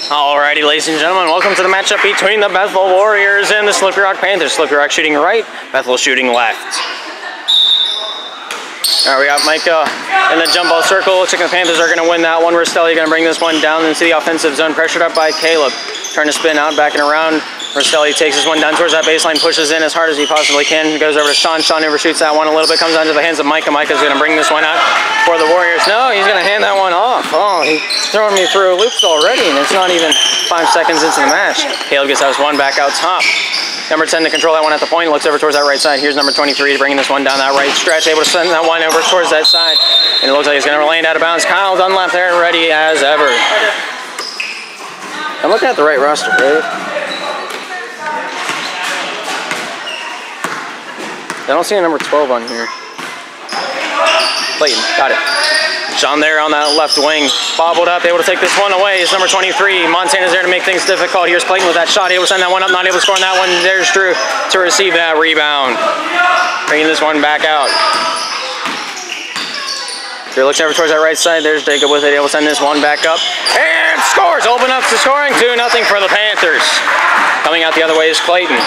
Alrighty, ladies and gentlemen, welcome to the matchup between the Bethel Warriors and the Slippery Rock Panthers. Slippery Rock shooting right, Bethel shooting left. Alright, we got Micah in the jump ball circle. Looks like the Panthers are going to win that one. Rastelli going to bring this one down into the offensive zone, pressured up by Caleb. Trying to spin out, backing around. Rastelli takes this one down towards that baseline, pushes in as hard as he possibly can. Goes over to Sean. Sean overshoots that one a little bit, comes onto the hands of Micah. Micah's going to bring this one out for the Warriors. No, he's going to hand that one off. Oh, he's throwing me through loops already, and it's not even 5 seconds into the match. Caleb gets that one back out top. Number 10 to control that one at the point, looks over towards that right side. Here's number 23 bringing this one down that right stretch, able to send that one over towards that side. And it looks like he's going to land out of bounds. Kyle Dunlap there, ready as ever. I'm looking at the right roster, right? I don't see a number 12 on here. Clayton, got it. Sean there on that left wing, bobbled up, able to take this one away. It's number 23. Montana's there to make things difficult. Here's Clayton with that shot, able to send that one up, not able to score on that one. There's Drew to receive that rebound. Bringing this one back out. Drew looks over towards that right side. There's Jacob with it, able to send this one back up. And scores! Open up to scoring, 2-0 for the Panthers. Coming out the other way is Clayton.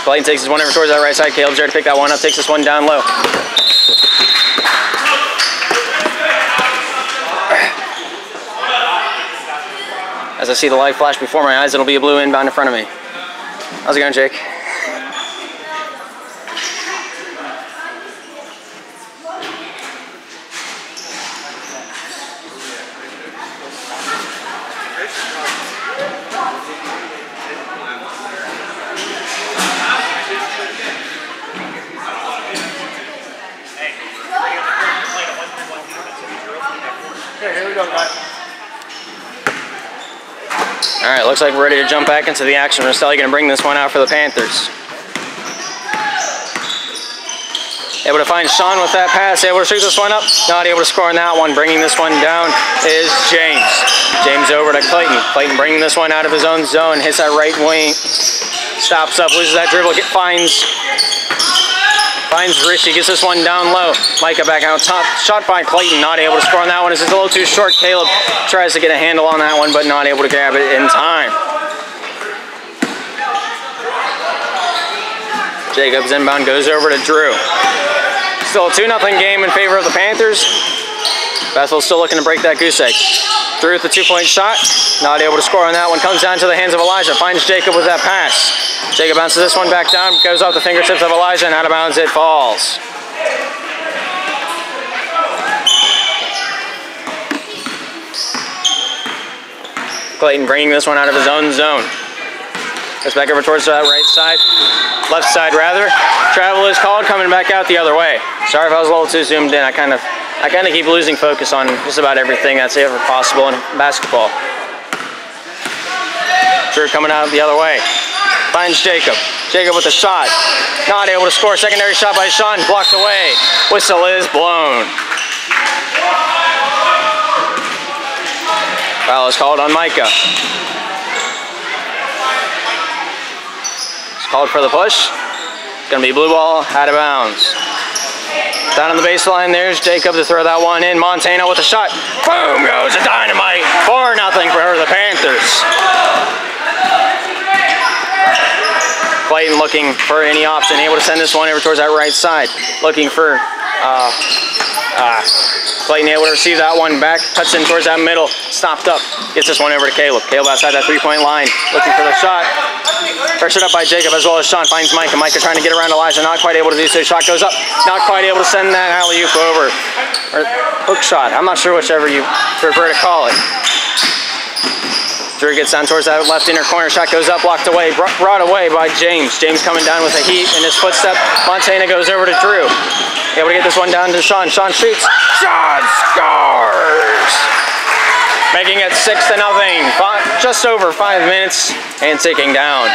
Clayton takes this one over towards that right side. Caleb's there to pick that one up, takes this one down low. As I see the light flash before my eyes, it'll be a blue inbound in front of me. How's it going, Jake? Here we go, guys. All right, looks like we're ready to jump back into the action. Rastelli going to bring this one out for the Panthers. Able to find Sean with that pass, able to shoot this one up, not able to score on that one. Bringing this one down is James. James over to Clayton. Clayton bringing this one out of his own zone, hits that right wing, stops up, loses that dribble, finds Rishi, gets this one down low. Micah back out top, shot by Clayton, not able to score on that one. It's just a little too short. Caleb tries to get a handle on that one, but not able to grab it in time. Jacobs inbound, goes over to Drew. Still a 2-0 game in favor of the Panthers. Bethel still looking to break that goose egg. Drew with the 2-point shot, not able to score on that one. Comes down to the hands of Elijah, finds Jacob with that pass. Jacob bounces this one back down, goes off the fingertips of Elijah, and out of bounds it falls. Clayton bringing this one out of his own zone. Goes back over towards that right side, left side rather. Travel is called, coming back out the other way. Sorry if I was a little too zoomed in. I kind of keep losing focus on just about everything that's ever possible in basketball. Drew coming out the other way. Finds Jacob. Jacob with a shot. Not able to score. Secondary shot by Sean. Blocked away. Whistle is blown. Foul is called on Micah. It's called for the push. It's going to be blue ball out of bounds. Down on the baseline, there's Jacob to throw that one in. Montana with a shot. Boom goes the dynamite. 4-0 for the Panthers. Clayton looking for any option, able to send this one over towards that right side. Looking for Clayton able to receive that one back, cuts in towards that middle, stopped up, gets this one over to Caleb. Caleb outside that 3-point line, looking for the shot. Pressured up by Jacob as well as Sean, finds Micah. Micah trying to get around Elijah, not quite able to do so. Shot goes up, not quite able to send that alley-oop over. Or hook shot, I'm not sure whichever you prefer to call it. Drew gets down towards that left inner corner. Shot goes up, blocked away, brought away by James. James coming down with a heat in his footstep. Montana goes over to Drew. Able to get this one down to Sean. Sean shoots. Sean scores! Making it 6-0. Just over 5 minutes and ticking down.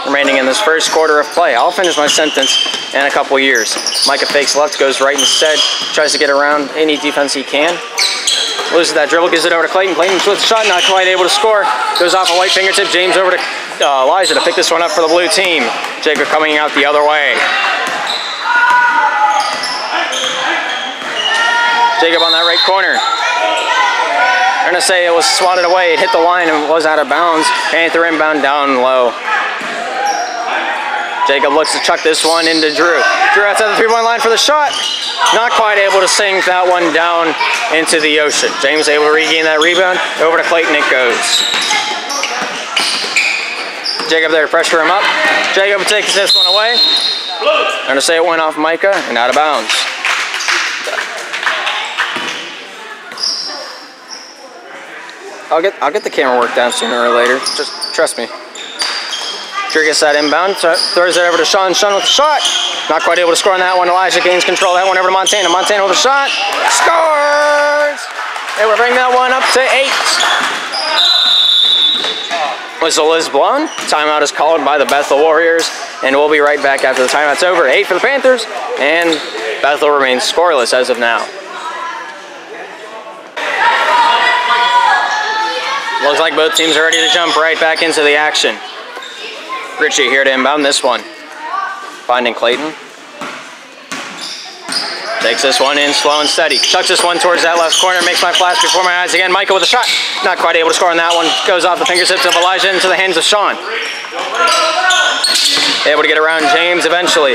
Remaining in this first quarter of play. I'll finish my sentence in a couple years. Micah fakes left, goes right instead. Tries to get around any defense he can. Loses that dribble, gives it over to Clayton. Clayton with the shot, not quite able to score. Goes off a white fingertip. James over to Elijah to pick this one up for the blue team. Jacob coming out the other way. Jacob on that right corner. I'm going to say it was swatted away. It hit the line and was out of bounds. Panther inbound down low. Jacob looks to chuck this one into Drew. Drew outside the three-point line for the shot. Not quite able to sink that one down into the ocean. James able to regain that rebound. Over to Clayton it goes. Jacob there to pressure him up. Jacob takes this one away. I'm going to say it went off Micah and out of bounds. I'll get the camera work down sooner or later. Just trust me. Drew gets that inbound, throws it over to Sean. Sean with the shot. Not quite able to score on that one. Elijah gains control. That one over to Montana. Montana with a shot. Scores! They will bring that one up to 8. Whistle is blown. Timeout is called by the Bethel Warriors, and we'll be right back after the timeout's over. 8 for the Panthers, and Bethel remains scoreless as of now. Looks like both teams are ready to jump right back into the action. Richie here to inbound this one. Finding Clayton. Takes this one in slow and steady. Chucks this one towards that left corner. Makes my flash before my eyes again. Michael with a shot. Not quite able to score on that one. Goes off the fingertips of Elijah into the hands of Sean. Able to get around James eventually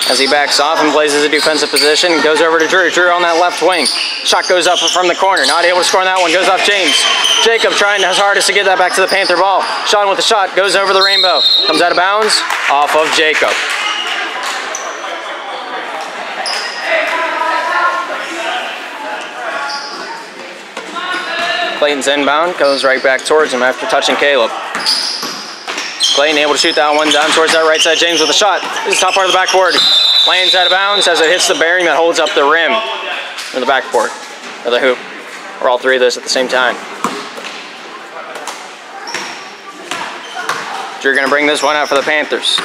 as he backs off and blazes a defensive position. Goes over to Drew. Drew on that left wing. Shot goes up from the corner. Not able to score on that one. Goes off James. Jacob trying his hardest to get that back to the Panther ball. Sean with the shot. Goes over the rainbow. Comes out of bounds. Off of Jacob. Clayton's inbound. Goes right back towards him after touching Caleb. Clayton able to shoot that one down towards that right side. James with a shot. This is the top part of the backboard. Lands out of bounds as it hits the bearing that holds up the rim. Or the backboard. Or the hoop. Or all three of those at the same time. Drew going to bring this one out for the Panthers.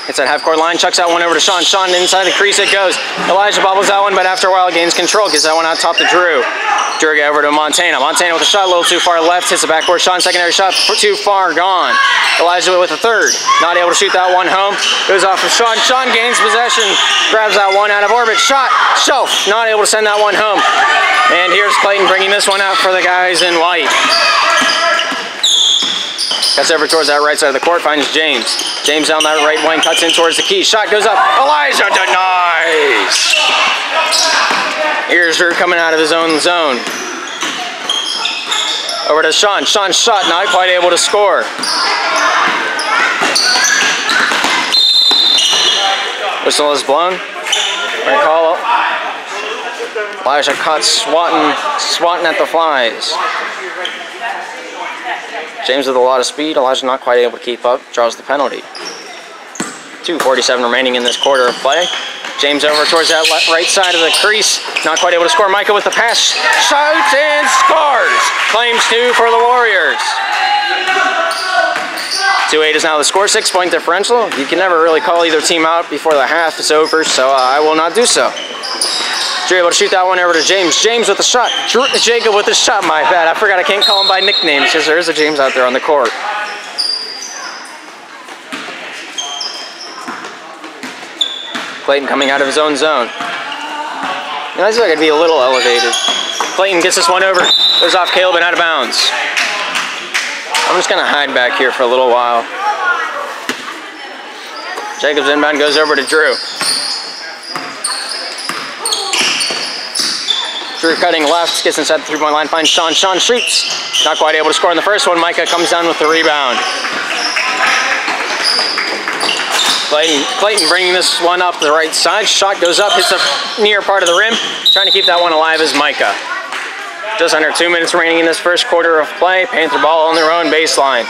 Hits that half-court line. Chucks that one over to Sean. Sean inside the crease it goes. Elijah bobbles that one, but after a while gains control. Gets that one out top to Drew. Drew get over to Montana. Montana with a shot a little too far left. Hits the backboard. Sean secondary shot too far gone. Elijah with a third. Not able to shoot that one home. Goes off of Sean. Sean gains possession. Grabs that one out of orbit. Shot. Shelf. Not able to send that one home. And here's Clayton bringing this one out for the guys in white. Cuts over towards that right side of the court. Finds James. James down that right wing. Cuts in towards the key. Shot goes up. Elijah denies. Here's Drew coming out of his own zone. Over to Sean. Sean's shot not quite able to score. Whistle is blown. We're going to call Elijah caught swatting at the flies. James with a lot of speed. Elijah not quite able to keep up. Draws the penalty. 2:47 remaining in this quarter of play. James over towards that right side of the crease. Not quite able to score. Micah with the pass. Shoots and scores. Claims 2 for the Warriors. 2-8 is now the score. 6-point differential. You can never really call either team out before the half is over, so I will not do so. Drew able to shoot that one over to James. James with the shot. Jacob with the shot. My bad. I forgot I can't call him by nicknames because there is a James out there on the court. Clayton coming out of his own zone. I feel like I'd be a little elevated. Clayton gets this one over. Goes off Caleb and out of bounds. I'm just going to hide back here for a little while. Jacob's inbound goes over to Drew. Drew cutting left, gets inside the three-point line, finds Sean. Sean shoots. Not quite able to score in the first one. Micah comes down with the rebound. Clayton bringing this one up the right side. Shot goes up, hits the near part of the rim. Trying to keep that one alive is Micah. Just under 2 minutes remaining in this first quarter of play. Panther ball on their own baseline.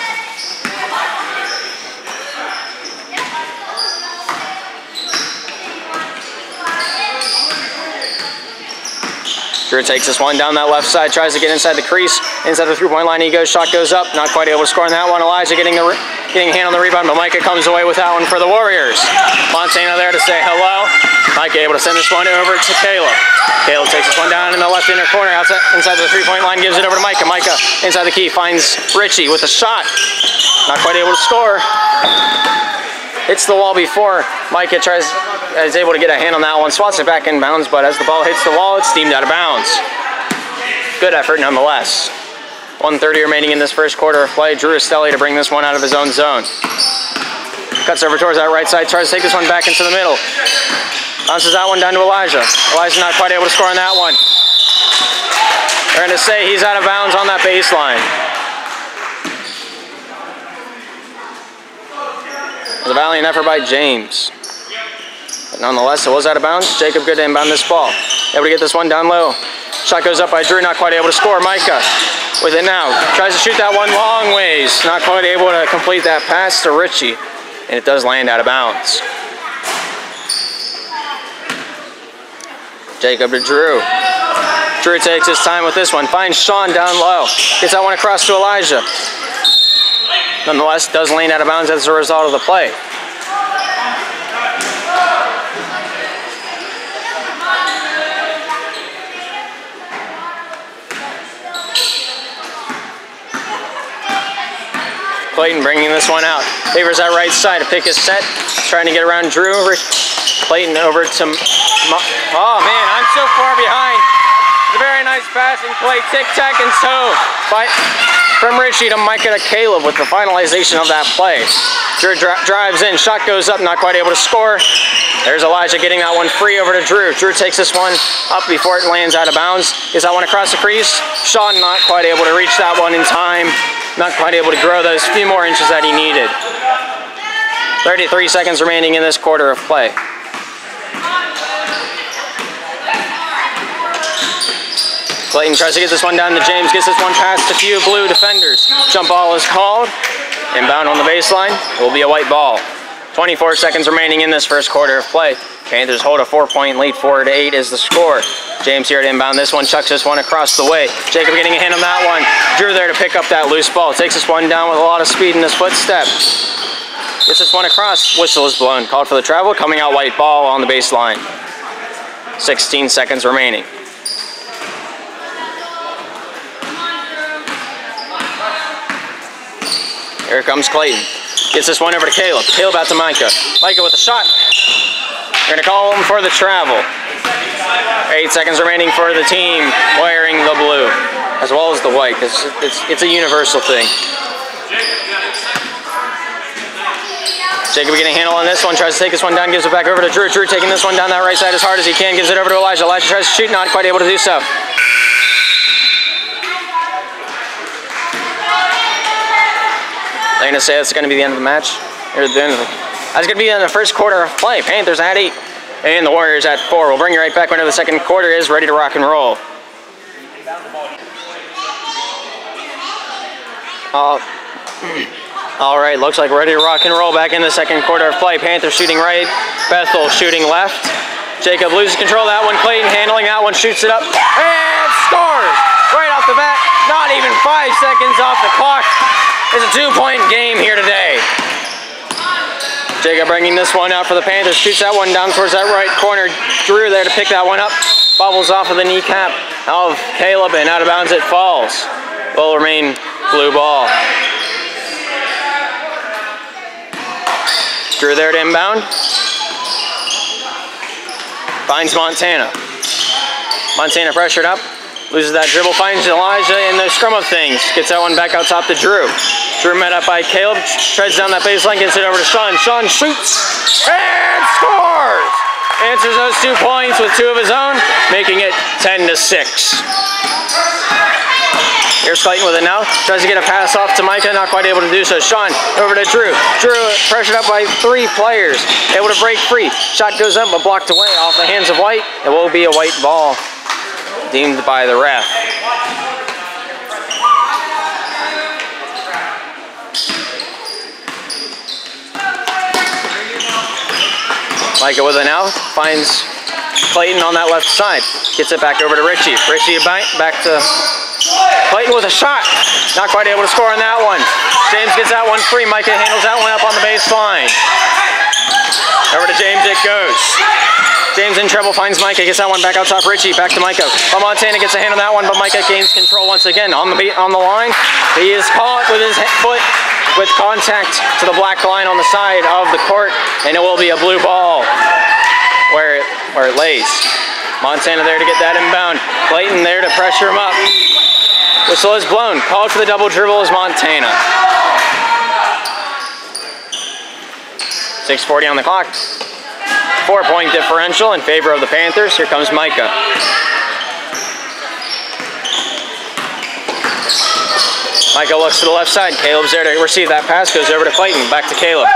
Drew takes this one down that left side, tries to get inside the crease, inside the three-point line. He goes, shot goes up, not quite able to score on that one. Elijah getting a hand on the rebound, but Micah comes away with that one for the Warriors. Montana there to say hello. Micah able to send this one over to Caleb. Caleb takes this one down in the left inner corner, outside inside the three-point line, gives it over to Micah. Micah inside the key finds Richie with a shot, not quite able to score. Hits the wall before Micah tries is able to get a hand on that one, swats it back in bounds, but as the ball hits the wall, it's steamed out of bounds. Good effort nonetheless. 1:30 remaining in this first quarter of play. Drew Estelli to bring this one out of his own zone. Cuts over towards that right side, tries to take this one back into the middle. Bounces that one down to Elijah. Elijah not quite able to score on that one. They're going to say he's out of bounds on that baseline. It was a valiant effort by James. But nonetheless, it was out of bounds. Jacob good to inbound this ball. Able to get this one down low. Shot goes up by Drew, not quite able to score. Micah with it now. Tries to shoot that one long ways. Not quite able to complete that pass to Richie. And it does land out of bounds. Jacob to Drew. Drew takes his time with this one. Finds Sean down low. Gets that one across to Elijah. Nonetheless, does land out of bounds as a result of the play. Clayton bringing this one out. Favors that right side to pick his set. Trying to get around Drew. Clayton over to... Oh man, I'm so far behind. It's a very nice passing play. Tic-tac and toe from Richie to Micah to Caleb with the finalization of that play. Drew drives in. Shot goes up. Not quite able to score. There's Elijah getting that one free over to Drew. Drew takes this one up before it lands out of bounds. Gets that one across the crease. Sean not quite able to reach that one in time. Not quite able to grow those few more inches that he needed. 33 seconds remaining in this quarter of play. Clayton tries to get this one down to James. Gets this one past a few blue defenders. Jump ball is called. Inbound on the baseline. It will be a white ball. 24 seconds remaining in this first quarter of play. Panthers hold a 4-point lead. 4-8 is the score. James here to inbound this one. Chucks this one across the way. Jacob getting a hand on that one. Drew there to pick up that loose ball. Takes this one down with a lot of speed in his footstep. Gets this one across. Whistle is blown. Called for the travel. Coming out white ball on the baseline. 16 seconds remaining. Here comes Clayton. Gets this one over to Caleb. Caleb out to Micah. Micah with a shot. They're going to call him for the travel. 8 seconds remaining for the team wearing the blue, as well as the white, because it's a universal thing. Jacob getting a handle on this one. Tries to take this one down. Gives it back over to Drew. Drew taking this one down that right side as hard as he can. Gives it over to Elijah. Elijah tries to shoot. Not quite able to do so. They're going to say that's going to be the end of the match. Or the end of the, that's going to be in the first quarter of play. Panthers at 8 and the Warriors at 4. We'll bring you right back whenever the second quarter is ready to rock and roll. All right, looks like we're ready to rock and roll back in the second quarter of play. Panthers shooting right, Bethel shooting left. Jacob loses control of that one. Clayton handling that one, shoots it up and scores right off the bat. Not even 5 seconds off the clock. It's a 2-point game here today. Jacob bringing this one out for the Panthers. Shoots that one down towards that right corner. Drew there to pick that one up. Bobbles off of the kneecap of Caleb, and out of bounds it falls. Will remain blue ball. Drew there to inbound. Finds Montana. Montana pressured up. Loses that dribble, finds Elijah in the scrum of things. Gets that one back out top to Drew. Drew met up by Caleb, treads down that baseline, gets it over to Sean. Sean shoots and scores! Answers those 2 points with 2 of his own, making it 10-6. Here's Clayton with it now. Tries to get a pass off to Micah, not quite able to do so. Sean over to Drew. Drew pressured up by 3 players. Able to break free. Shot goes up but blocked away off the hands of White. It will be a white ball. Deemed by the ref. Micah with it now. Finds Clayton on that left side. Gets it back over to Richie. Richie back to Clayton with a shot. Not quite able to score on that one. James gets that one free. Micah handles that one up on the baseline. Over to James it goes. James in trouble, finds Micah, gets that one back out top. Richie, back to Micah. But Montana gets a hand on that one, but Micah gains control once again on the line. He is caught with his foot with contact to the black line on the side of the court, and it will be a blue ball. where it lays. Montana there to get that inbound. Clayton there to pressure him up. Whistle is blown. Called for the double dribble is Montana. 6:40 on the clock. 4-point differential in favor of the Panthers. Here comes Micah. Micah looks to the left side. Caleb's there to receive that pass. Goes over to Clayton. Back to Caleb.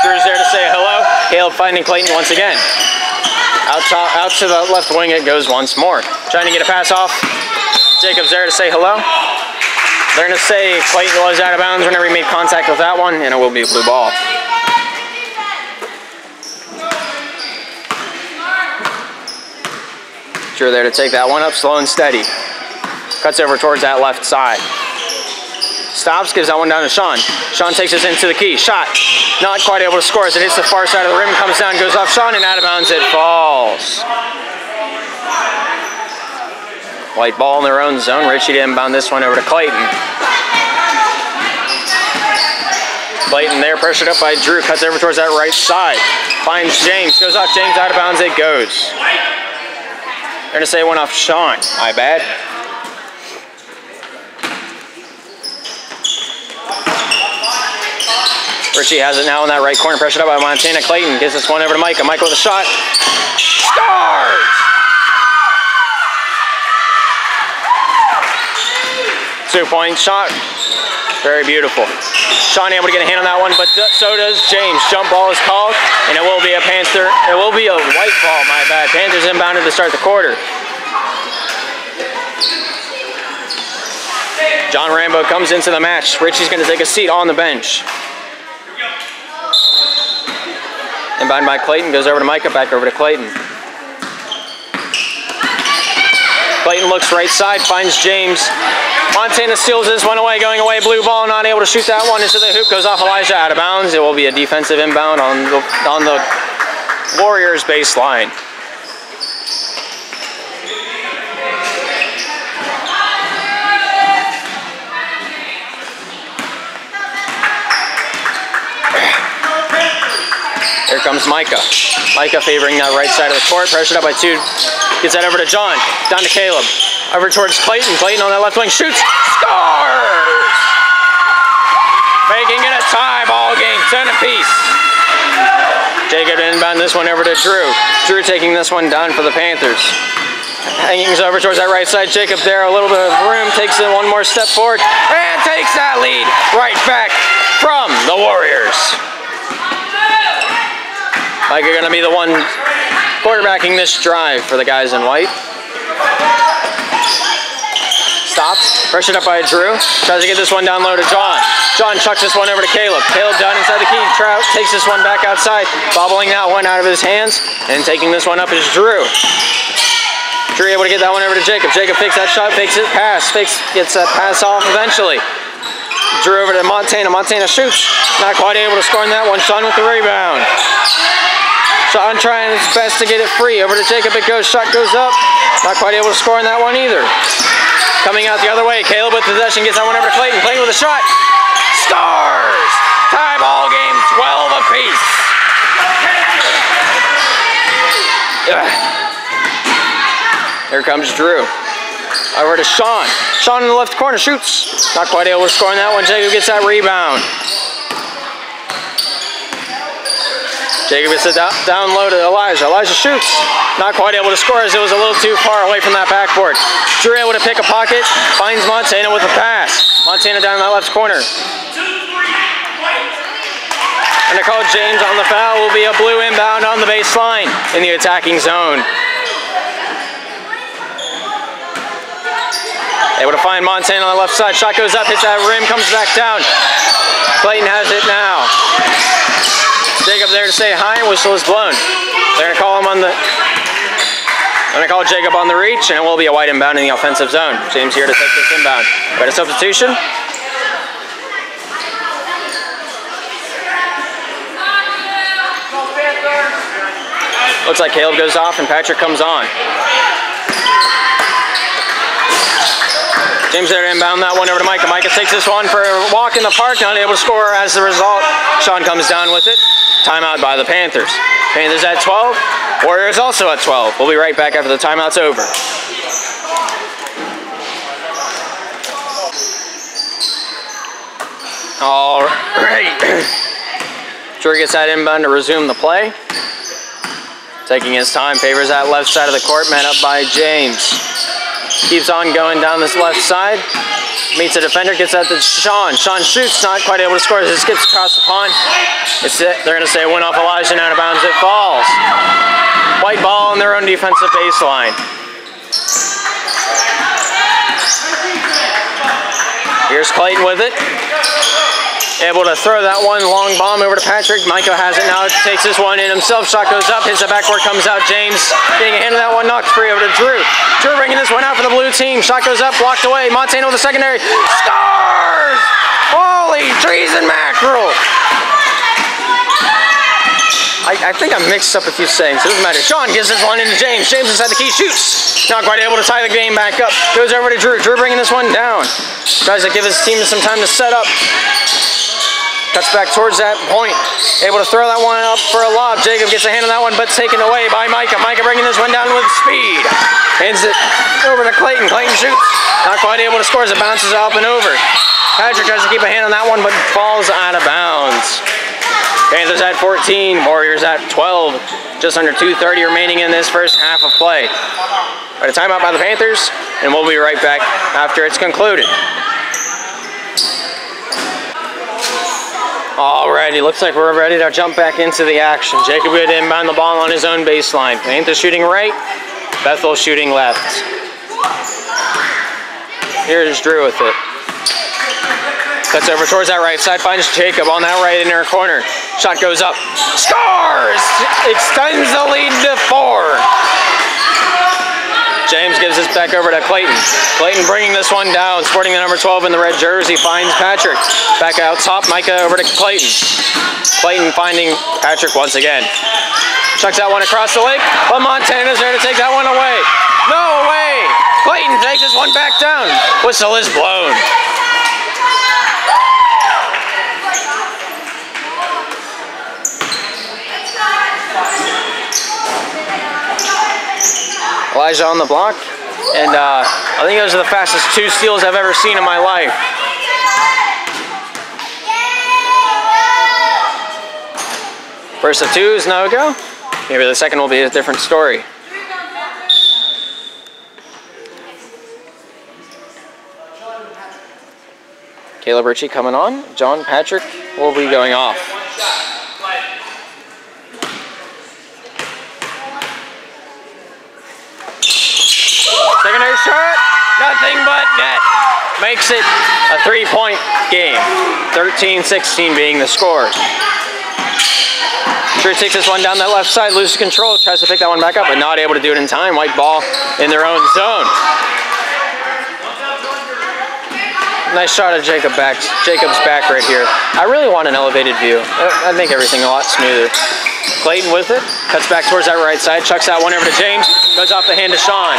Drew's there to say hello. Caleb finding Clayton once again. Out to the left wing it goes once more. Trying to get a pass off. Jacob's there to say hello. They're going to say Clayton was out of bounds whenever he made contact with that one, and it will be a blue ball. Drew there to take that one up slow and steady. Cuts over towards that left side. Stops, gives that one down to Sean. Sean takes us into the key. Shot. Not quite able to score as it hits the far side of the rim, comes down, goes off Sean, and out of bounds it falls. White ball in their own zone. Richie to inbound this one over to Clayton. Clayton there, pressured up by Drew, cuts over towards that right side. Finds James, goes off James, out of bounds it goes. They're going to say it went off Sean. My bad. Richie has it now in that right corner, pressured up by Montana. Clayton gives this one over to Micah. Micah with a shot. Scores! 2-point shot. Very beautiful. Sean able to get a hand on that one, but so does James. Jump ball is called, and it will be a Panther. It will be a white ball, my bad. Panthers inbounded to start the quarter. John Rambo comes into the match. Richie's going to take a seat on the bench. Inbound by Clayton, goes over to Micah, back over to Clayton. Clayton looks right side, finds James. Montana steals this one away, going away, blue ball, not able to shoot that one into the hoop, goes off Elijah, out of bounds. It will be a defensive inbound on the Warriors baseline. Here comes Micah. Micah favoring that right side of the court. Pressured up by two. Gets that over to John. Down to Caleb. Over towards Clayton. Clayton on that left wing. Shoots. Scores! Making it a tie ball game. 10 apiece. Jacob inbound this one over to Drew. Drew taking this one down for the Panthers. Hanging over towards that right side. Jacob there. A little bit of room. Takes it one more step forward. And takes that lead right back from the Warriors. Micah going to be the one quarterbacking this drive for the guys in white. Stops, pressured up by Drew. Tries to get this one down low to John. John chucks this one over to Caleb. Caleb down inside the key. Trout takes this one back outside, bobbling that one out of his hands, and taking this one up is Drew. Drew able to get that one over to Jacob. Jacob fakes that shot, fakes it, pass, gets that pass off eventually. Drew over to Montana. Montana shoots. Not quite able to score on that one. Sean with the rebound. Sean trying his best to get it free. Over to Jacob it goes. Shot goes up. Not quite able to score on that one either. Coming out the other way. Caleb with possession. Gets that one over to Clayton. Clayton with a shot. Scores! Tie ball game. 12 apiece. Here comes Drew. Over to Sean. Sean in the left corner shoots. Not quite able to score on that one. Jacob gets that rebound. Jacob gets it down low to Elijah. Elijah shoots. Not quite able to score as it was a little too far away from that backboard. Drew able to pick a pocket. Finds Montana with a pass. Montana down in that left corner. And they call James on the foul. Will be a blue inbound on the baseline in the attacking zone. Able to find Montana on the left side. Shot goes up, hits that rim, comes back down. Clayton has it now. Jacob there to say hi, and whistle is blown. They're gonna call him on the. They're gonna call Jacob on the reach, and it will be a white inbound in the offensive zone. James here to take this inbound. Got a substitution. Looks like Caleb goes off and Patrick comes on. James there to inbound that one over to Micah. Micah takes this one for a walk in the park, not able to score as the result. Sean comes down with it. Timeout by the Panthers. Panthers at 12. Warriors also at 12. We'll be right back after the timeout's over. All right. Drew gets that inbound to resume the play. Taking his time, favors that left side of the court, man up by James. Keeps on going down this left side. Meets a defender, gets that to Sean. Sean shoots, not quite able to score as it skips across the pond. They're going to say it went off Elijah, out of bounds, it falls. White ball on their own defensive baseline. Here's Clayton with it. Able to throw that one long bomb over to Patrick. Micah has it now, takes this one in himself. Shot goes up, hits the backboard, comes out. James getting a hand of that one, knocked free over to Drew. Drew bringing this one out for the blue team. Shot goes up, blocked away. Montana with the secondary. Scores! Holy trees and mackerel! I think I mixed up a few sayings. It doesn't matter. Sean gives this one into James. James inside the key, shoots. Not quite able to tie the game back up. Goes over to Drew. Drew bringing this one down. Tries to give his team some time to set up. Cuts back towards that point. Able to throw that one up for a lob. Jacob gets a hand on that one, but taken away by Micah. Micah bringing this one down with speed. Hands it over to Clayton. Clayton shoots. Not quite able to score as it bounces up and over. Patrick tries to keep a hand on that one, but falls out of bounds. Panthers at 14, Warriors at 12. Just under 2:30 remaining in this first half of play. But a timeout by the Panthers, and we'll be right back after it's concluded. Alrighty, looks like we're ready to jump back into the action. Jacob would inbound the ball on his own baseline. Panthers shooting right, Bethel shooting left. Here's Drew with it. Cuts over towards that right side, finds Jacob on that right inner corner. Shot goes up, scores! Extends the lead to 4. James gives this back over to Clayton. Clayton bringing this one down, sporting the number 12 in the red jersey, finds Patrick. Back out top, Micah over to Clayton. Clayton finding Patrick once again. Chucks that one across the lake, but Montana's there to take that one away. No way! Clayton takes this one back down. Whistle is blown. Elijah on the block, and I think those are the fastest 2 steals I've ever seen in my life. First of 2 is no go. Maybe the second will be a different story. Caleb Ritchie coming on. John Patrick will be going off. Secondary shot, nothing but net. Makes it a 3-point game. 13-16 being the score. Drew takes this one down that left side, loses control, tries to pick that one back up, but not able to do it in time. White ball in their own zone. Nice shot of Jacob's back right here. I really want an elevated view. That'd make everything a lot smoother. Clayton with it, cuts back towards that right side, chucks that one over to James, goes off the hand of Sean.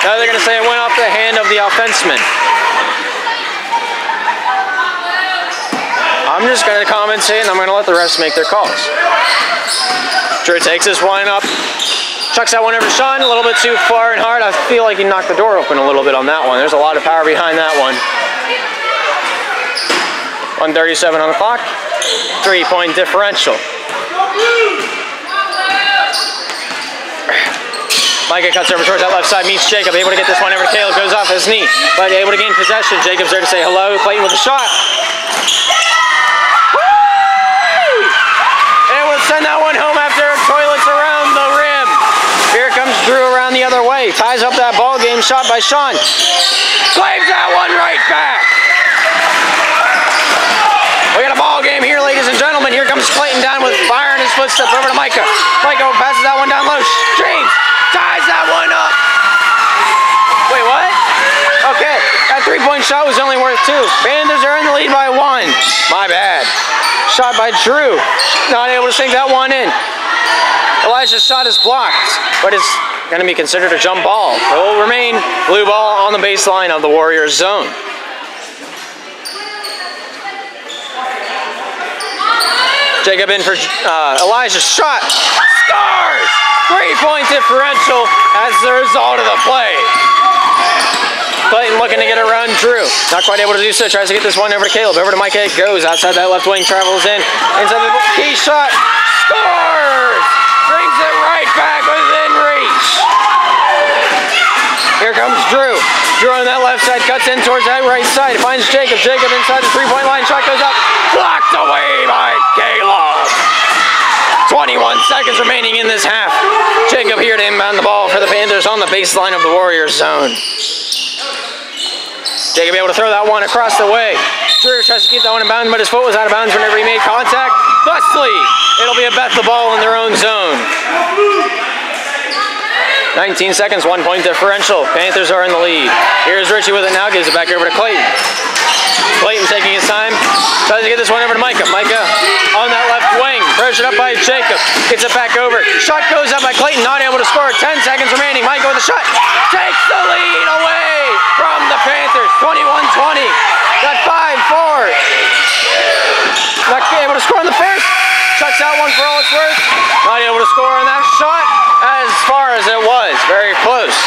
Now they're going to say it went off the hand of the offenseman. I'm just going to commentate and I'm going to let the refs make their calls. Drew takes this one up, chucks that one over to Sean, a little bit too far and hard. I feel like he knocked the door open a little bit on that one. There's a lot of power behind that one. 1:37 on the clock, 3-point differential. Micah cuts over towards that left side, meets Jacob, able to get this one over to Caleb, goes off his knee, but able to gain possession. Jacob's there to say hello. Clayton with a shot. Woo! Able to send that one home after toilets around the rim. Here comes Drew around the other way, ties up that ball game. Shot by Sean. Claims that one right back. We got a ball game here, ladies and gentlemen. Here comes Clayton down with fire in his footsteps over to Micah. Micah passes that one down low. James ties that one up. Wait, what? Okay, that 3-point shot was only worth 2. Panthers are in the lead by 1. My bad. Shot by Drew. Not able to sink that one in. Elijah's shot is blocked, but it's going to be considered a jump ball. It will remain blue ball on the baseline of the Warriors zone. Jacob in for Elijah. Shot. Scores! 3-point differential as the result of the play. Clayton looking to get around Drew. Not quite able to do so. Tries to get this one over to Caleb. Over to Micah. It goes outside that left wing. Travels in. Inside the key shot. Scores! Brings it right back within reach. Here comes Drew. Drew on that left side. Cuts in towards that right side. Finds Jacob. Jacob inside the three-point line. Shot goes up. Blocked away by Caleb. 21 seconds remaining in this half. Jacob here to inbound the ball for the Panthers on the baseline of the Warriors zone. Jacob able to throw that one across the way. Drew tries to keep that one in bounds, but his foot was out of bounds whenever he made contact. Thusly, it'll be a Bethel ball in their own zone. 19 seconds, 1-point differential. Panthers are in the lead. Here's Richie with it now, gives it back over to Clayton. Clayton taking his time, tries to get this one over to Micah. Micah on that left wing, pressured up by Jacob, gets it back over. Shot goes up by Clayton, not able to score. 10 seconds remaining. Micah with a shot, takes the lead away from the Panthers. 21-20. Got 5-4. Not able to score on the first. Chucks out one for all it's worth. Not able to score on that shot as far as it was. Very close.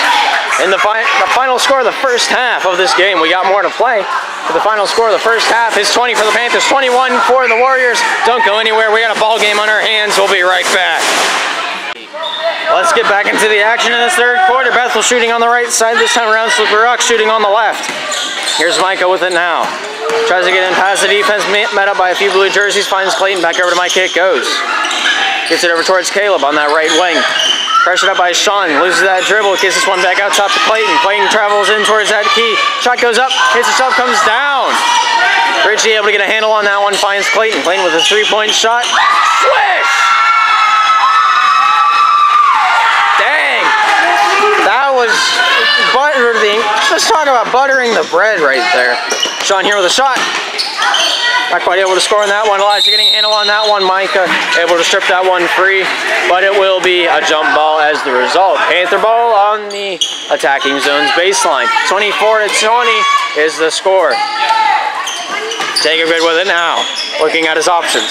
In the final score of the first half of this game, we got more to play. But the final score of the first half is 20 for the Panthers, 21 for the Warriors. Don't go anywhere. We got a ball game on our hands. We'll be right back. Let's get back into the action in this third quarter. Bethel shooting on the right side this time around. Slippery Rock shooting on the left. Here's Micah with it now. Tries to get in past the defense, met up by a few blue jerseys. Finds Clayton, back over to Micah. It goes. Gets it over towards Caleb on that right wing. Pressured up by Sean. Loses that dribble. Gets this one back out top to Clayton. Clayton travels in towards that key. Shot goes up. Hits itself. Comes down. Richie able to get a handle on that one. Finds Clayton. Clayton with a three-point shot. Swish! Dang. That was buttering. Let's talk about buttering the bread right there. Sean here with a shot. Not quite able to score on that one. Elijah getting a handle on that one. Micah able to strip that one free, but it will be a jump ball as the result. Panther ball on the attacking zone's baseline. 24-20 is the score. Jacob good with it now. Looking at his options.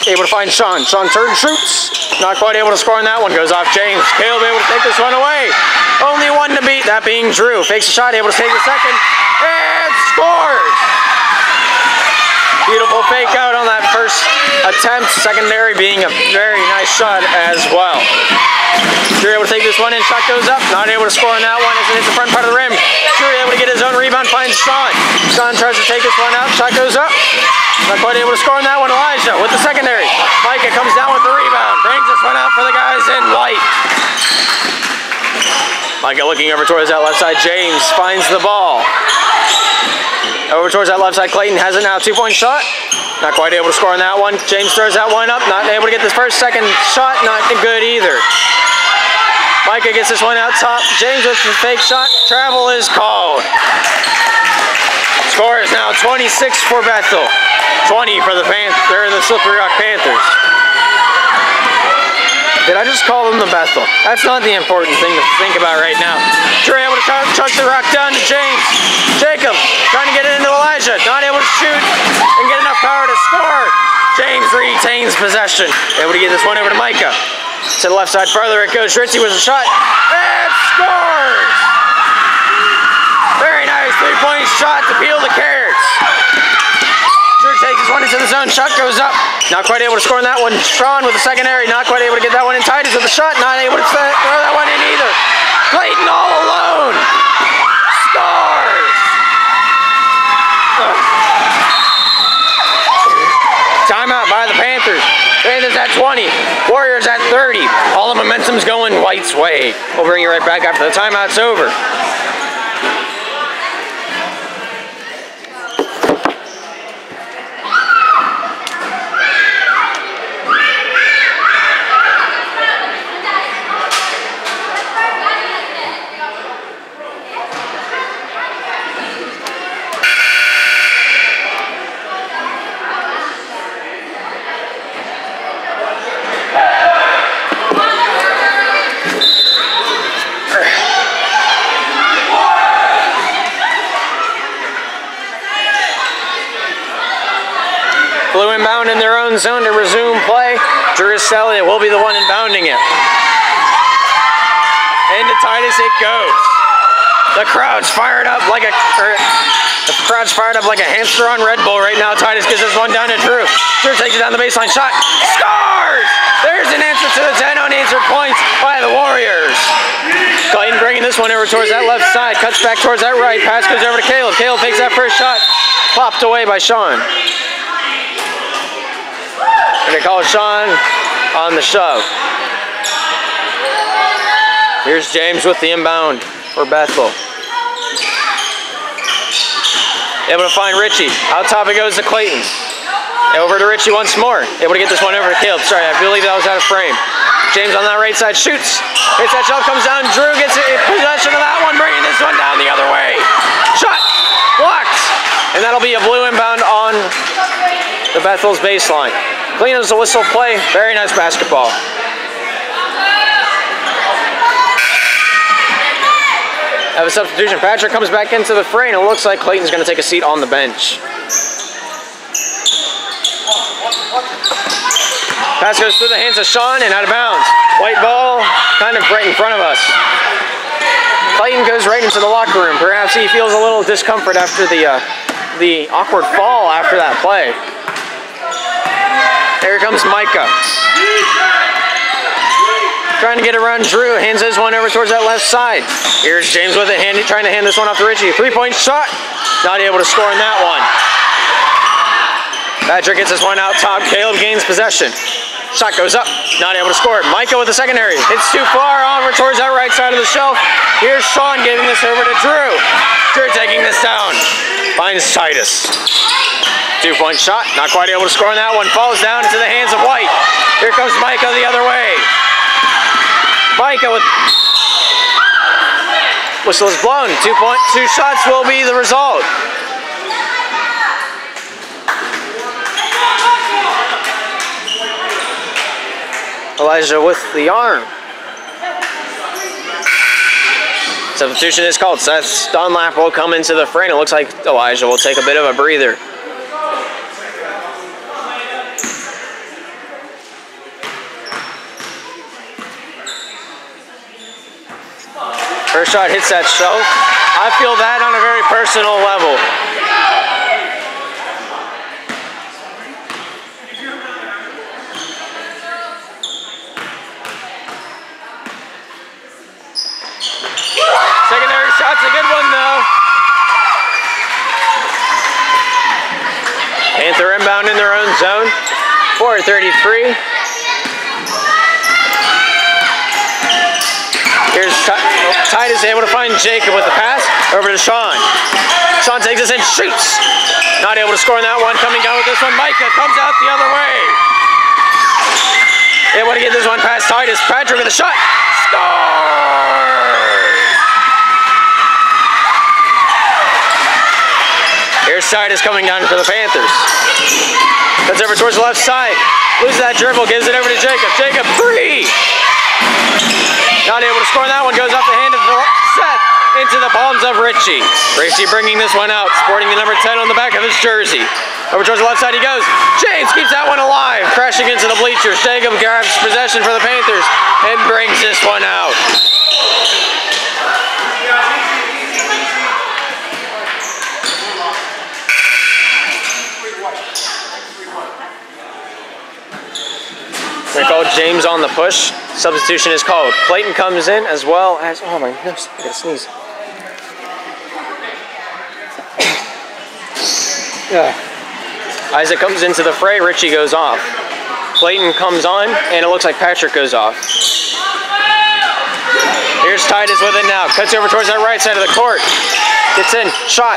Able to find Sean. Sean turns, shoots. Not quite able to score on that one. Goes off James. Caleb able to take this one away. Only one to beat, that being Drew. Fakes a shot, able to take the second, and scores! Beautiful fake out on that first attempt. Secondary being a very nice shot as well. Drew able to take this one in. Shot goes up. Not able to score on that one as it hits the front part of the rim. Drew able to get his own rebound. Finds Sean. Sean tries to take this one out. Shot goes up. Not quite able to score on that one. Elijah with the secondary. Micah comes down with the rebound. Brings this one out for the guys in white. Micah looking over towards that left side. James finds the ball. Over towards that left side, Clayton has it now. 2-point shot. Not quite able to score on that one. James throws that one up. Not able to get this second shot. Not good either. Micah gets this one out top. James with the fake shot. Travel is called. Score is now 26 for Bethel. 20 for the Slippery Rock Panthers. Did I just call them the Bethel? That's not the important thing to think about right now. Drew able to chuck the rock down to James. Jacob trying to get it into Elijah. Not able to shoot and get enough power to score. James retains possession. Able to get this one over to Micah. To the left side further it goes. Richie with a shot. And scores! Very nice three-point shot to peel the carrots. Drew takes this one into the zone. Shot goes up. Not quite able to score on that one. Sean with the secondary. Not quite able to get that one in. Titus with the shot. Not able to throw that one in either. Clayton all alone. Scores. Timeout by the Panthers. Panthers at 20. Warriors at 30. All the momentum's going White's way. We'll bring you right back after the timeout's over. Blue inbound in their own zone to resume play. Drew Selly will be the one inbounding it. Into Titus it goes. The crowd's fired up like a hamster on Red Bull right now. Titus gives this one down to Drew. Drew takes it down the baseline. Shot. Scores! There's an answer to the 10 unanswered points by the Warriors. Clayton bringing this one over towards that left side. Cuts back towards that right. Pass goes over to Caleb. Caleb takes that first shot. Popped away by Sean. And they call Sean on the shove. Here's James with the inbound for Bethel. Able to find Richie. Out top it goes to Clayton. Over to Richie once more. Able to get this one over to Caleb. Sorry, I believe that was out of frame. James on that right side shoots. Hits that shot, comes down. Drew gets possession of that one, bringing this one down the other way. Shot. Blocked. And that'll be a blue inbound on the Bethel's baseline. Clean as a whistle play. Very nice basketball. Have a substitution. Patrick comes back into the fray, and it looks like Clayton's going to take a seat on the bench. Pass goes through the hands of Sean and out of bounds. White ball kind of right in front of us. Clayton goes right into the locker room. Perhaps he feels a little discomfort after the awkward fall after that play. Here comes Micah. Trying to get around Drew, hands his one over towards that left side. Here's James with it, trying to hand this one off to Richie. 3-point shot, not able to score in that one. Patrick gets this one out top, Caleb gains possession. Shot goes up, not able to score. Micah with the secondary, hits too far over towards that right side of the shelf. Here's Sean giving this over to Drew. Drew taking this down, finds Titus. 2-point shot, not quite able to score on that one. Falls down into the hands of White. Here comes Micah the other way. Micah with whistle is blown. 2 shots will be the result. Elijah with the arm. Substitution is called. Seth Dunlap will come into the fray, and it looks like Elijah will take a bit of a breather. First shot hits that shelf. I feel that on a very personal level. Secondary shot's a good one though. Panther inbound in their own zone. 4:33. Here's Titus able to find Jacob with the pass. Over to Sean. Sean takes this and shoots. Not able to score on that one. Coming down with this one. Micah comes out the other way. Able to get this one past Titus. Patrick with a shot. Score! Here's Titus coming down for the Panthers. Cuts over towards the left side. Loses that dribble. Gives it over to Jacob. Jacob, 3! Not able to score on that one. Goes off the hand of Seth into the palms of Richie. Richie bringing this one out, sporting the number 10 on the back of his jersey. Over towards the left side he goes. James keeps that one alive, crashing into the bleachers. Jacob grabs possession for the Panthers and brings this one out. They call James on the push. Substitution is called. Clayton comes in as well as, oh my goodness, I gotta sneeze. Isaac comes into the fray, Richie goes off. Clayton comes on, and it looks like Patrick goes off. Here's Titus with it now. Cuts over towards that right side of the court. Gets in, shot,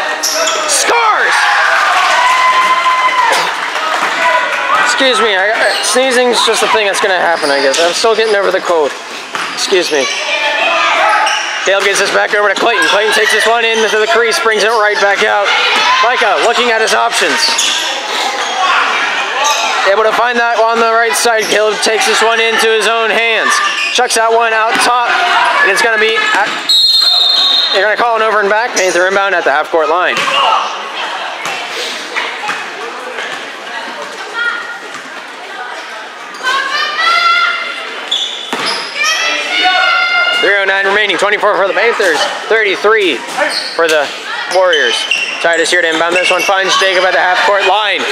scores! Excuse me, sneezing's just a thing that's gonna happen, I guess. I'm still getting over the cold. Excuse me. Caleb gets this back over to Clayton. Clayton takes this one into the crease, brings it right back out. Micah looking at his options. Able to find that on the right side. Caleb takes this one into his own hands. Chucks that one out top, and it's gonna be, they're gonna call an over and back. Panther inbound at the half-court line. 3:09 remaining, 24 for the Panthers, 33 for the Warriors. Titus here to inbound this one, finds Jacob at the half-court line.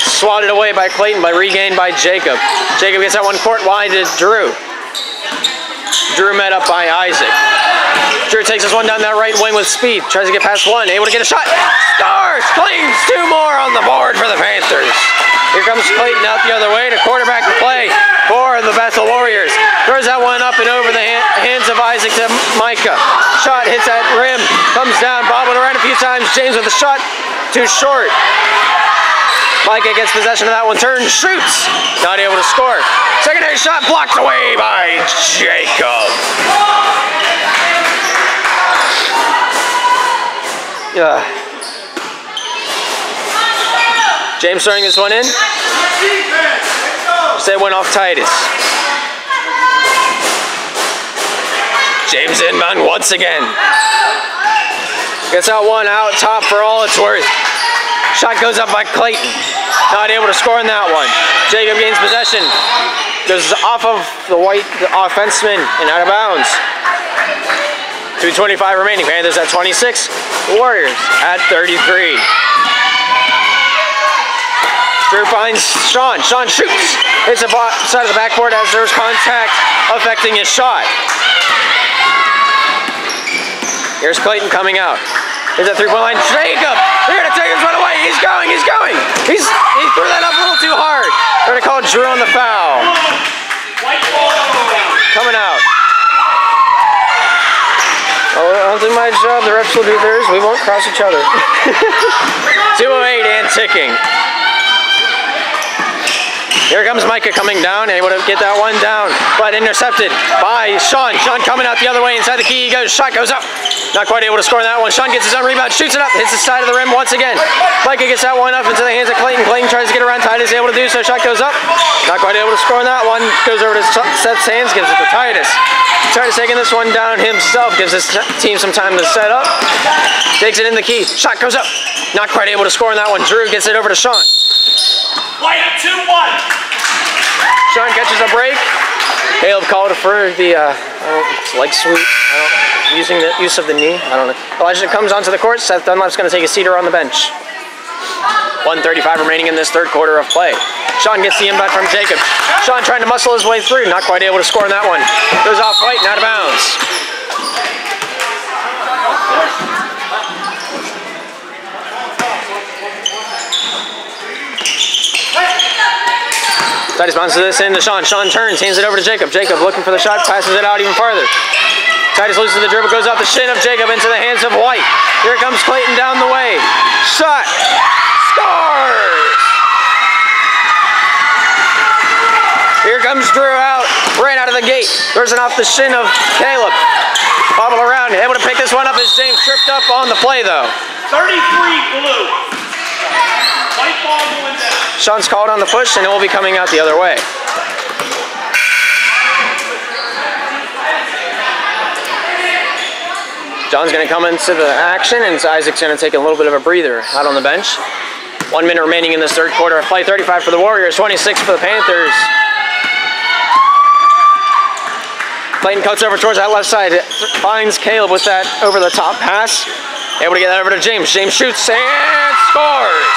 Swatted away by Clayton, but regained by Jacob. Jacob gets that one court wide to Drew. Drew met up by Isaac. Drew takes this one down that right wing with speed. Tries to get past one, able to get a shot. Scores! Claims 2 more on the board for the Panthers. Here comes Clayton out the other way to quarterback the play for the Bethel Warriors. Throws that one up and over the hands of Isaac to Micah. Shot hits that rim, comes down, bobbled around a few times. James with a shot, too short. Micah gets possession of that one, turns, shoots, not able to score. Secondary shot blocked away by Jacob. James throwing this one in. Say went off Titus. James inbound once again. Gets that one out top for all it's worth. Shot goes up by Clayton. Not able to score in that one. Jacob gains possession. Goes off of the offenseman and out of bounds. 2:25 remaining. Panthers at 26. Warriors at 33. Drew finds Sean. Sean shoots. Hits the side of the backboard as there's contact affecting his shot. Here's Clayton coming out. Here's that 3-point line. Jacob! They're going to take his one away. He's going. He's going. He threw that up a little too hard. They're going to call Drew on the foul. Coming out. I'll do my job. The refs will do theirs. We won't cross each other. 2:08 and ticking. Here comes Micah coming down, able to get that one down, but intercepted by Sean. Sean coming out the other way, inside the key he goes, shot goes up. Not quite able to score on that one. Sean gets his own rebound, shoots it up, hits the side of the rim once again. Micah gets that one up into the hands of Clayton. Clayton tries to get around Titus, able to do so, shot goes up. Not quite able to score on that one. Goes over to Seth's hands, gives it to Titus. Titus taking this one down himself, gives his team some time to set up. Takes it in the key, shot goes up. Not quite able to score on that one. Drew gets it over to Sean. White 2-1. Sean catches a break. Caleb called for the leg sweep. Using the use of the knee. I don't know. Elijah comes onto the court. Seth Dunlap's going to take a seater on the bench. 1:35 remaining in this third quarter of play. Sean gets the inbound from Jacob. Sean trying to muscle his way through. Not quite able to score on that one. Goes off White and out of bounds. Titus bounces this in to Sean. Sean turns, hands it over to Jacob. Jacob looking for the shot, passes it out even farther. Titus loses the dribble, goes off the shin of Jacob into the hands of White. Here comes Clayton down the way. Shot. Scores! Here comes Drew out, right out of the gate. Throws it off the shin of Caleb. Bobble around, able to pick this one up as James tripped up on the play though. 33 blue. White ball going down. Sean's called on the push and it will be coming out the other way. John's going to come into the action and Isaac's going to take a little bit of a breather out on the bench. 1 minute remaining in this third quarter of play. 35 for the Warriors, 26 for the Panthers. Clayton cuts over towards that left side, finds Caleb with that over-the-top pass. Able to get that over to James. James shoots and scores!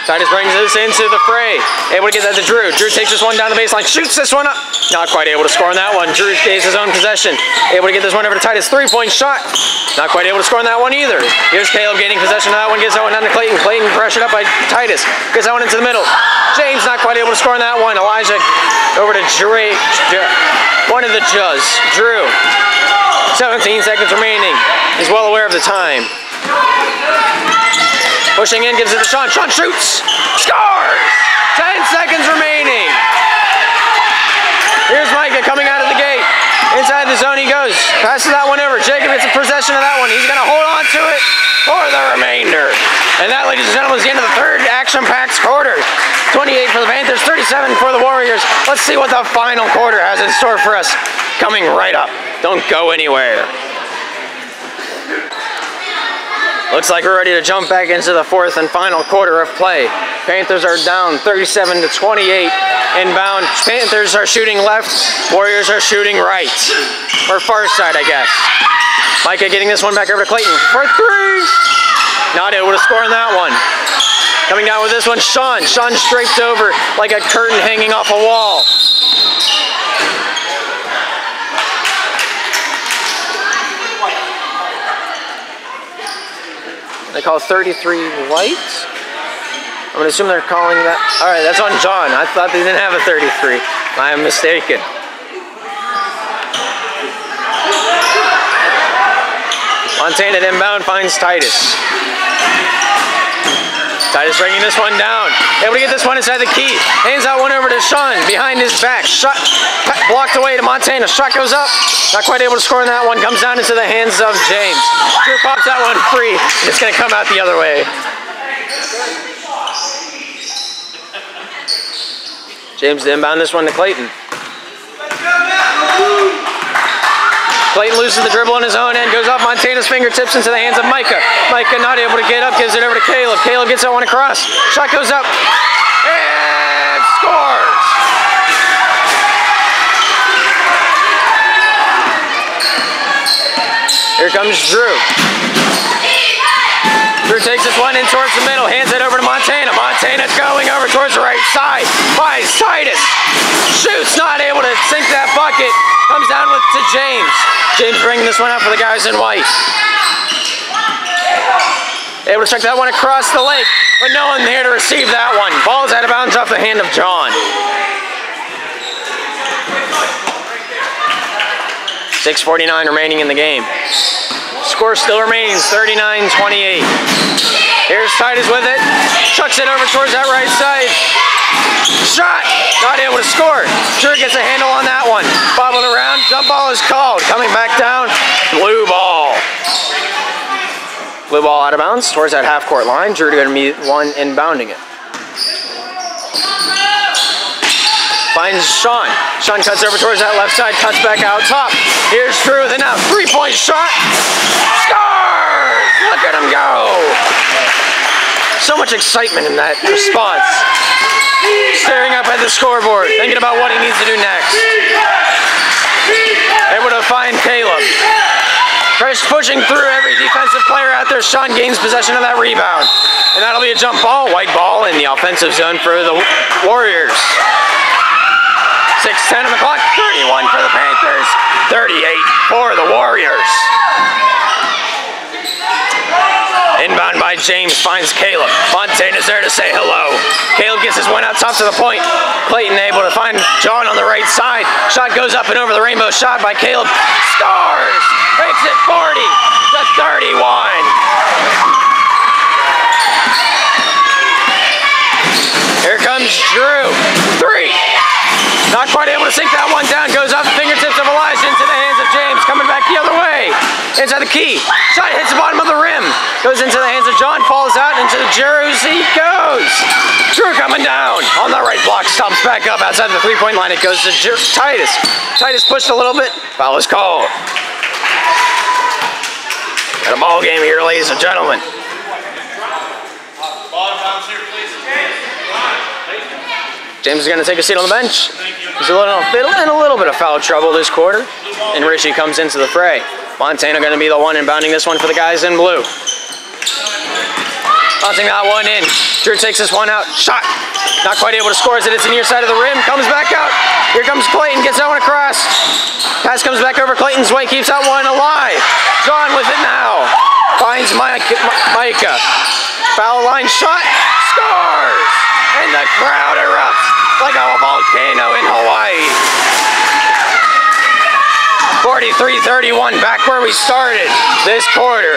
Titus brings this into the fray. Able to get that to Drew. Drew takes this one down the baseline, shoots this one up. Not quite able to score on that one. Drew gains his own possession. Able to get this one over to Titus. 3-point shot. Not quite able to score on that one either. Here's Caleb gaining possession of that one. Gets that one down to Clayton. Clayton pressured up by Titus. Gets that one into the middle. James not quite able to score on that one. Elijah over to Drake. One of the Juz. Drew. 17 seconds remaining. He's well aware of the time. Pushing in, gives it to Sean. Sean shoots. Scores! 10 seconds remaining. Here's Micah coming out of the gate. Inside the zone he goes. Passes that one over. Jacob gets a possession of that one. He's going to hold on to it for the remainder. And that, ladies and gentlemen, is the end of the third action-packed quarter. 28 for the Panthers, 37 for the Warriors. Let's see what the final quarter has in store for us. Coming right up. Don't go anywhere. Looks like we're ready to jump back into the fourth and final quarter of play. Panthers are down 37-28. Inbound. Panthers are shooting left. Warriors are shooting right. Or far side, I guess. Micah getting this one back over to Clayton for three. Not able to score on that one. Coming down with this one, Sean. Sean strafed over like a curtain hanging off a wall. They call 33 white. I'm gonna assume they're calling that. All right, that's on John. I thought they didn't have a 33. I am mistaken. Montana inbound finds Titus. Titus bringing this one down. Able to get this one inside the key. Hands out one over to Sean behind his back. Shot blocked away to Montana. Shot goes up. Not quite able to score on that one. Comes down into the hands of James. Drew pops that one free. It's going to come out the other way. James to inbound this one to Clayton. Clayton loses the dribble on his own end, goes off Montana's fingertips into the hands of Micah. Micah not able to get up, gives it over to Caleb. Caleb gets that one across. Shot goes up and scores. Here comes Drew. Drew takes this one in towards the middle, hands it over to Montana. Montana going over towards the right side. Finds Titus. Shoots, not able to sink that bucket. Comes down with to James. James bringing this one up for the guys in white. Able to check that one across the lake, but no one there to receive that one. Ball's out of bounds off the hand of John. 6:49 remaining in the game. Score still remains 39-28. Here's Titus with it. Chucks it over towards that right side. Shot! Not able to score. Drew gets a handle on that one. Bobbled around. Jump ball is called. Coming back down. Blue ball. Blue ball out of bounds towards that half-court line. Drew going to be one inbounding it. Finds Sean. Sean cuts over towards that left side. Cuts back out top. Here's Drew with a now three-point shot. Scores! Look at him go. So much excitement in that response. Staring up at the scoreboard, thinking about what he needs to do next. Able to find Caleb. Pushing through every defensive player out there. Sean gains possession of that rebound. And that'll be a jump ball, white ball in the offensive zone for the Warriors. 6:10 on the clock, 31 for the Panthers, 38 for the Warriors. Inbound by James, finds Caleb. Montana's there to say hello. Caleb gets his one out top to the point. Clayton able to find John on the right side. Shot goes up and over the rainbow. Shot by Caleb. Scores! Makes it 40-31. Here comes Drew. Three. Not quite able to sink that one down. Goes off the fingertips of Elijah into the hands of James. Coming back the other way. Inside the key. Shot hits the bottom of the rim. Goes into the hands of John. Falls out into the Jews. He goes. Drew coming down. On the right block. Stomps back up outside the three-point line. It goes to Titus. Titus pushed a little bit. Foul is called. Got a ball game here, ladies and gentlemen. James is going to take a seat on the bench. He's in a little bit of foul trouble this quarter. And Richie comes into the fray. Montana going to be the one inbounding this one for the guys in blue. Bouncing that one in. Drew takes this one out. Shot. Not quite able to score as it hits the near side of the rim. Comes back out. Here comes Clayton. Gets that one across. Pass comes back over Clayton's way. Keeps that one alive. John with it now. Finds Micah. Foul line shot. Scores. And the crowd erupts like a volcano in Hawaii. 43-31, back where we started this quarter.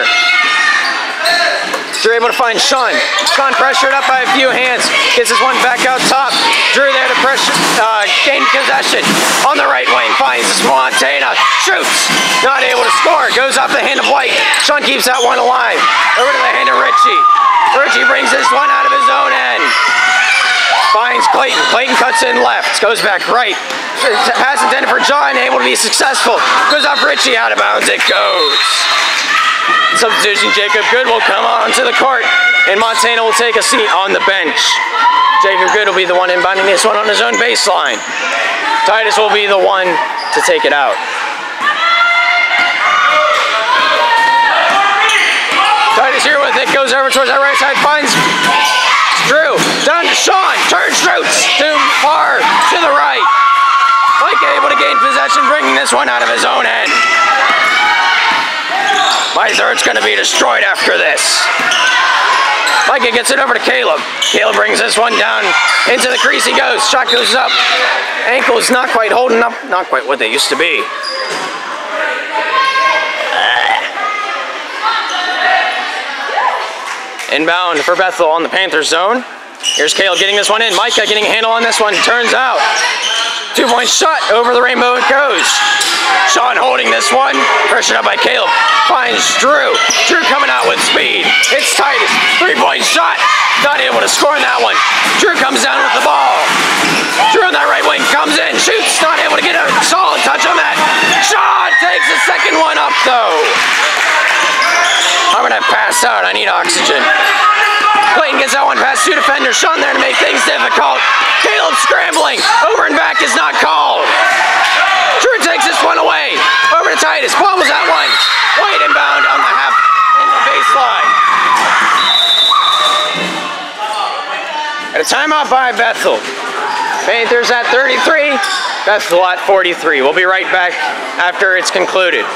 Drew able to find Sean. Sean pressured up by a few hands. Gets his one back out top. Drew there to pressure, gain possession. On the right wing, finds Montana. Shoots. Not able to score. Goes off the hand of White. Sean keeps that one alive. Over to the hand of Richie. Richie brings this one out of his own end. Finds Clayton. Clayton cuts in left. Goes back right. Pass intended for John. Able to be successful. Goes off Richie. Out of bounds it goes. Substitution, Jacob Good will come onto the court, and Montana will take a seat on the bench. Jacob Good will be the one inbounding this one on his own baseline. Titus will be the one to take it out. Titus here with it, goes over towards that right side, finds Drew, down to Sean, turns Roots, too far to the right. Mike able to gain possession, bringing this one out of his own end. My third's going to be destroyed after this. Micah gets it over to Caleb. Caleb brings this one down into the crease. He goes. Shot goes up. Ankle's not quite holding up. Not quite what they used to be. Inbound for Bethel on the Panthers zone. Here's Caleb getting this one in. Micah getting a handle on this one. Turns out. 2-point shot over the rainbow it goes. Sean holding this one. Pressured up by Caleb. Finds Drew. Drew coming out with speed. It's Titus. 3-point shot. Not able to score on that one. Drew comes down with the ball. Drew on that right wing comes in. Shoots. Not able to get a solid touch on that. Sean takes the second one up though. I'm going to pass out. I need oxygen. Clayton gets that one past two defenders. Sean there to make things difficult. Caleb scrambling. Over and back is not called. Drew takes this one away. Over to Titus. Bobbles that one. White inbound on the half in the baseline. And a timeout by Bethel. Panthers at 33. Bethel at 43. We'll be right back after it's concluded.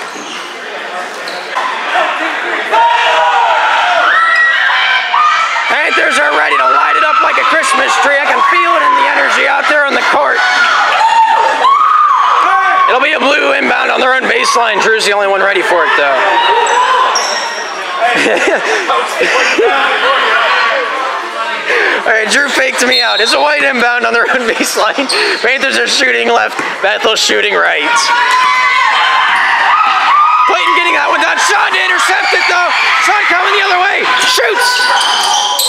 Panthers are ready to light it up like a Christmas tree. I can feel it in the energy out there on the court. It'll be a blue inbound on their own baseline. Drew's the only one ready for it, though. All right, Drew faked me out. It's a white inbound on their own baseline. Panthers are shooting left. Bethel's shooting right. Clayton getting that one down. Sean to intercept it, though. Sean coming the other way. Shoots.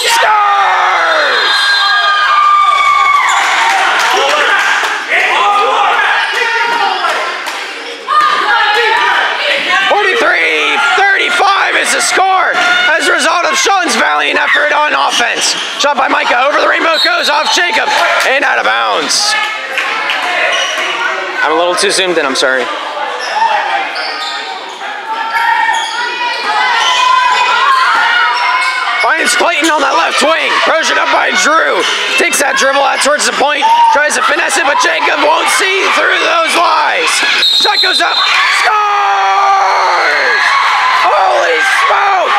Scores! 43-35 is the score as a result of Sean's valiant effort on offense. Shot by Micah over the rainbow goes off Jacob and out of bounds. I'm a little too zoomed in, I'm sorry. Finds Clayton on that left wing. Pressured up by Drew. Takes that dribble out towards the point. Tries to finesse it, but Jacob won't see through those lies. Shot goes up. Scores! Holy smoke!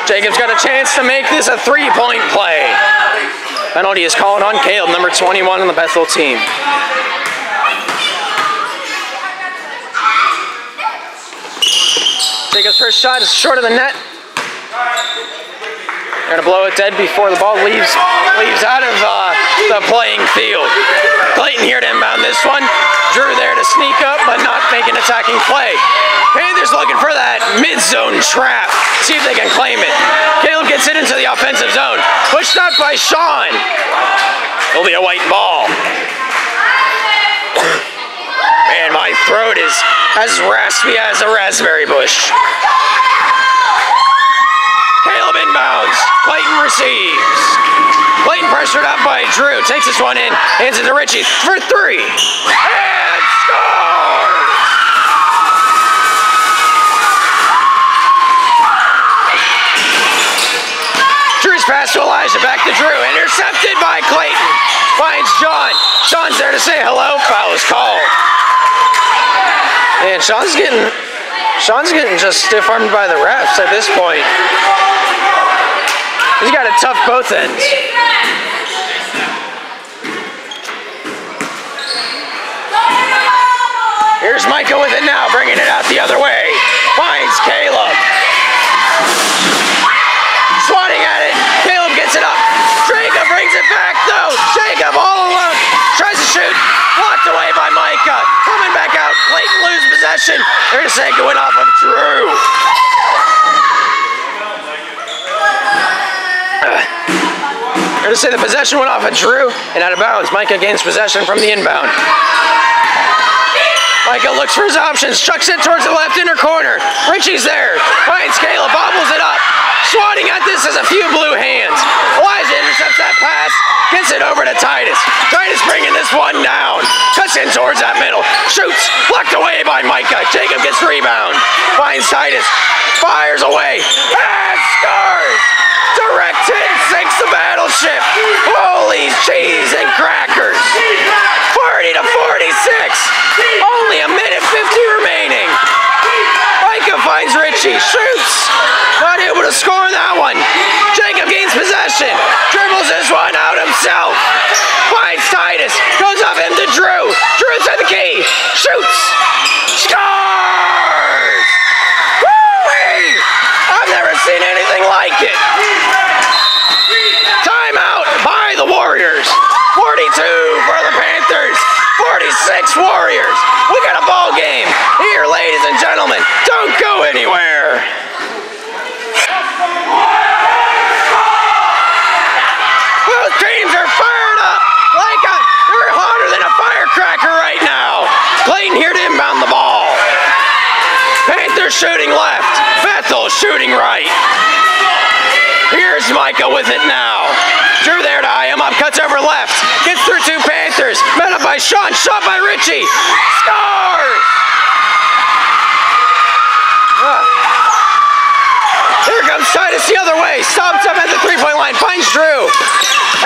Jacob's got a chance to make this a three-point play. Penalty is called on Caleb, number 21 on the Bethel team. Jacob's first shot is short of the net. They're going to blow it dead before the ball leaves out of the playing field. Clayton here to inbound this one. Drew there to sneak up, but not make an attacking play. Panthers looking for that mid-zone trap. See if they can claim it. Caleb gets it into the offensive zone. Pushed out by Sean. It'll be a white ball. Man, my throat is as raspy as a raspberry bush. Caleb inbounds. Clayton receives. Clayton pressured up by Drew. Takes this one in. Hands it to Richie for three. And scores! Drew's pass to Elijah. Back to Drew. Intercepted by Clayton. Finds John. Sean's there to say hello. Foul is called. And Sean's getting just stiff-armed by the refs at this point. He's got it tough both ends. Here's Micah with it now, bringing it out the other way. Finds Caleb. Swatting at it. Caleb gets it up. Jacob brings it back, though. Jacob all alone. Tries to shoot. Blocked away by Micah. Coming back out. Clayton loses possession. They're going to say going off of Drew. Going to say the possession went off of Drew and out of bounds. Micah gains possession from the inbound. Micah looks for his options, chucks it towards the left inner corner. Richie's there, finds Caleb, bobbles it up. Swatting at this is a few blue hands. Elijah intercepts that pass, gets it over to Titus. Titus bringing this one down. Cuts in towards that middle, shoots, blocked away by Micah. Jacob gets the rebound, finds Titus, fires away, and scores! Direct hit sinks the battleship. Holy cheese and crackers. 40 to 46. Only a minute 50 remaining. Micah finds Richie, shoots. Not able to score on that one. Jacob gains possession. Dribbles this one out himself. Finds Titus. Goes off him to Drew. Drew inside the key. Shoots. Scores! Woo-wee! I've never seen anything like it. Timeout by the Warriors. 42 for the Panthers. 46 Warriors. We got a ball game here, ladies and gentlemen. Don't go anywhere. Both teams are fired up like they're hotter than a firecracker right now. Clayton here to inbound the ball. Panthers shooting left. Bethel shooting right. Here's Micah with it now. Drew there to eye him up, cuts over left. Gets through two Panthers. Met up by Sean, shot by Richie. Scores! Here comes Titus the other way. Stops up at the three-point line. Finds Drew.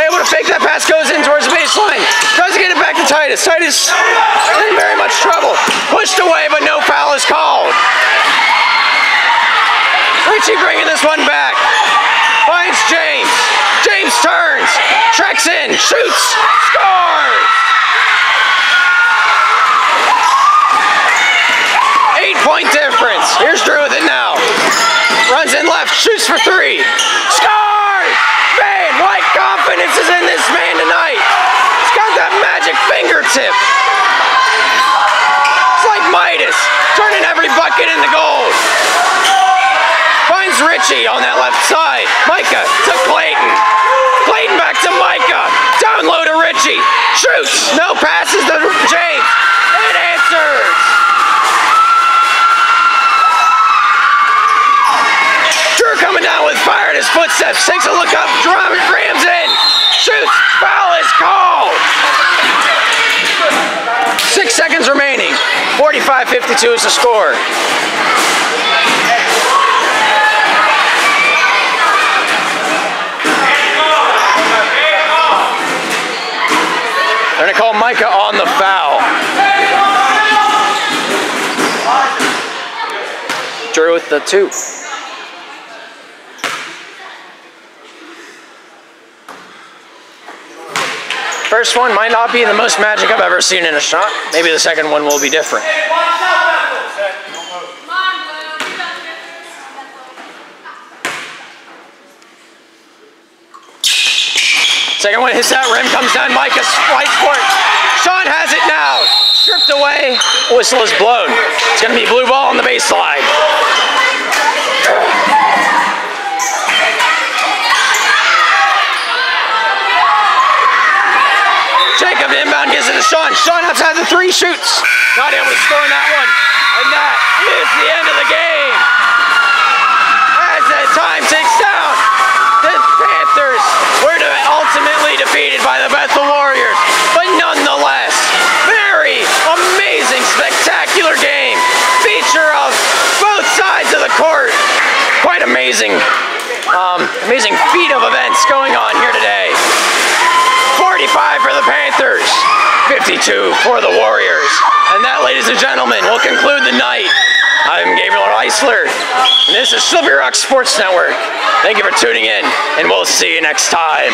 Able to fake that pass, goes in towards the baseline. Tries to get it back to Titus. Titus in very much trouble. Pushed away, but no foul is called. Richie bringing this one back. Finds James. James turns, tracks in, shoots, scores! 8-point difference. Here's Drew with it now. Runs in left, shoots for three. Scores! Man, what confidence is in this man tonight? He's got that magic fingertip. It's like Midas, turning every bucket into gold. Finds Richie on that left side. Micah to Clayton. Clayton back to Micah. Down low to Richie. Shoots. No passes to James. It answers. Drew coming down with fire at his footsteps. Takes a look up. Rams in. Shoots. Foul is called. 6 seconds remaining. 45-52 is the score. They're going to call Micah on the foul. Drew with the two. First one might not be the most magic I've ever seen in a shot. Maybe the second one will be different. Second one hits that rim, comes down, Micah fights for it. Sean has it now. Stripped away, whistle is blown. It's going to be blue ball on the baseline. Jacob inbound gives it to Sean. Sean outside the three, shoots. Not able to score on that one. And that is the end of the game. As the time ticks down, the Panthers were ultimately defeated by the Bethel Warriors, but nonetheless, very amazing, spectacular game. Feature of both sides of the court. Quite amazing, amazing feat of events going on here today. 45 for the Panthers, 52 for the Warriors. And that, ladies and gentlemen, will conclude the night. I'm Gabriel Eisler, and this is Slippery Rock Sports Network. Thank you for tuning in, and we'll see you next time.